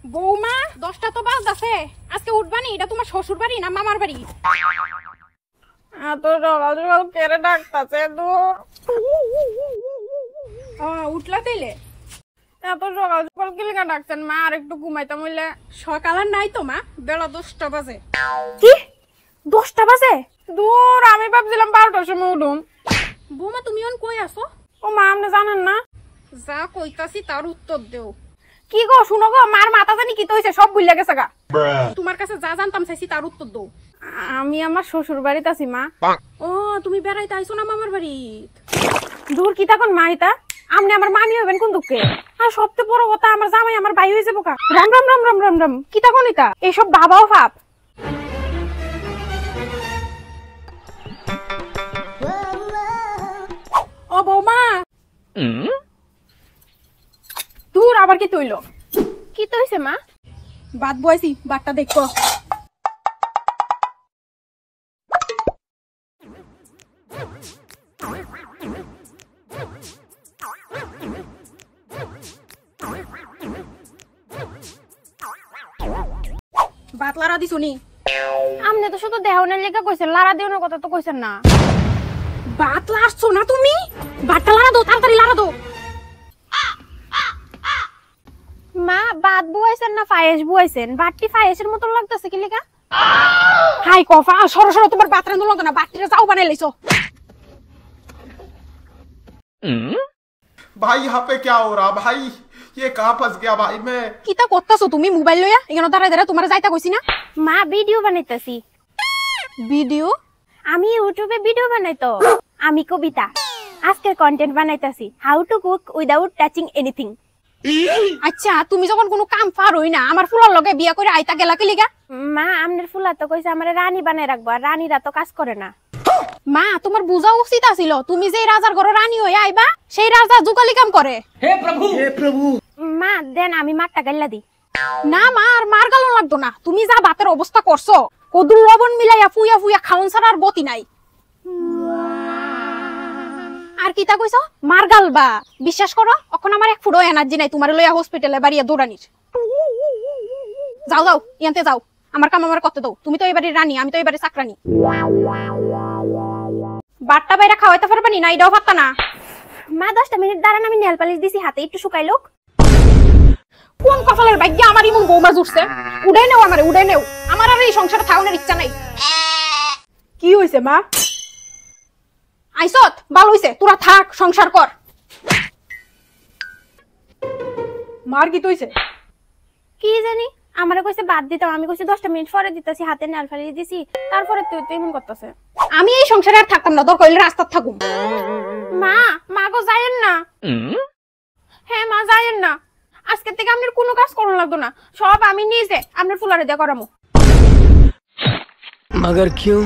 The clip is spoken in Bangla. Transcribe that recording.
বৌমা 10টা তো বাজছে, আজকে উঠবানি? এটা তোমার শ্বশুর বাড়ি না মামার বাড়ি? এত সকাল সকাল কেড়ে ডাকতাছে দূর। উঠলা তাইলে? এত সকাল সকাল কি লেখা ডাকছেন মা? আর একটু ঘুমাইতাম হইলে। সকাল আর নাই তো মা, বেলা 10টা বাজে। কি 10টা বাজে? দূর, আমি ভাবছিলাম 12টার সময় উঠুম। বৌমা তুমি অন কই আছো? ও মা, আপনি জানেন না? যা কইতাছি তার উত্তর দেও। কি গো, শুনো গো, মার মাথা জানি কি তো হইছে, সব ভুলে গেছে গা। তোমার কাছে যা জানতাম চাইছি তার উত্তর দাও। আমি আমার শ্বশুর বাড়িতে আছি মা। ও তুমি বেড়াইতে আইছো না মামার বাড়ি? দূর, কি তখন মা এটা? আপনি আমার মামি হবেন কোন দুঃখে? আর সবচেয়ে বড় কথা, আমার জামাই আমার ভাই হয়ে যাবো কা। রাম রাম রাম রাম রাম রাম, কি তখন এটা? এইসব বাবাও ভাব। ও বৌমা, দূর, আবার কি তৈল? কি তো হইছে মা? বাদ বইছি, বাটটা দেখো। বাত লারা দিছো নি? আপনি তো শুধু দেহনের লেখা কইছেন, লারা দেওয়ার কথা তো কইছেন না। বাত লারছো না তুমি? বাটটা লারা দাও, তাড়াতাড়ি লারা দাও। মা, বাত বুয়াইছেন না ফায়েস বুয়াইছেন? বাটটি ফায়েসের মতো লাগতেছে কি লেখা? হাই কফা, সরো সরো, তোমার বাত রান্ধো লাগতো না, বাটটিটা যাও বানাই লাইছো। भाई यहाँ पे क्या हो रहा भाई? ये कहाँ फंस गया भाई मैं? কিতা করতাছো তুমি মোবাইল লইয়া? এখানে দাঁড়ায় দাঁড়ায় তোমার যাইতা কইছি না? মা, ভিডিও বানাইতাছি। ভিডিও? আমি ইউটিউবে ভিডিও বানাই তো। আমি কবিতা, আজকের কন্টেন্ট বানাইতাছি, how to cook without touching anything. আচ্ছা, তুমি যখন কোনো কাম পারোই না, আমার ফুলার লগে বিয়া করে আইতা গেলা কি লিগা? মা, আমনের ফুলা তো কইছে আমারে রানী বানাই রাখবো, আর রানীরা তো কাজ করে না। মা, তোমার বুঝা উচিত আছিল, তুমি যে রাজার ঘরে রানী হয়ে আইবা, সেই রাজা জুকালি কাম করে। हे प्रभु মা দেন, আমি মারটা গাইলা দি। না মা, আর মার গালো লাগতো না। তুমি যা ভাতের অবস্থা করছো, কদুর লবণ মিলাইয়া ফুইয়া ফুইয়া খাওন ছাড়া আর গতি নাই। আর কিতা কইছো? মার গালবা? বিশ্বাস করো, এখন আমার এক ফুটো এনার্জি নাই তোমার লইয়া হসপিটালে বাড়িয়া দৌড়ানির। যাও যাও, ইয়ান্তে যাও, আমার কাম আমার করতে দাও। তুমি তো এবারে রানী, আমি তো এবারে চাকরানি। বাট্টা বাইরা খাওয়াইতে পারবানি না? এটাও পারতা না? মা 10টা মিনিট দাঁড়ান, আমি নেল পালিশ দিছি হাতে, একটু শুকাই লোক। কোন কপালের ভাগ্য আমার ইমন বৌমা জুড়ছে? উড়াই নেও আমারে, উড়াই নেও। আমার আর এই সংসারে থাকানোর ইচ্ছা নাই। কি হইছে মা? আইসত ভালো হইছে, তোরা থাক, সংসার কর। মার কি হইছে? কি জানি, আমারে কইছে বাদ দিতাম, আমি কইছি 10টা মিনিট পরে দিতেছি, হাতে নেল পালিশ দিছি, তারপরে তুই তো এমন করতেছে। আমি এই সংসারে আর থাকতাম না, দরকার হইলে রাস্তায় থাকুম। মা, মা গো যায়েন না। হ্যাঁ মা, যায়েন না। আজকে থেকে আপনার কোনো কাজ করানো লাগতো না, সব আমি নিজে আপনার ফুলারে দিয়ে করামু। मगर क्यों?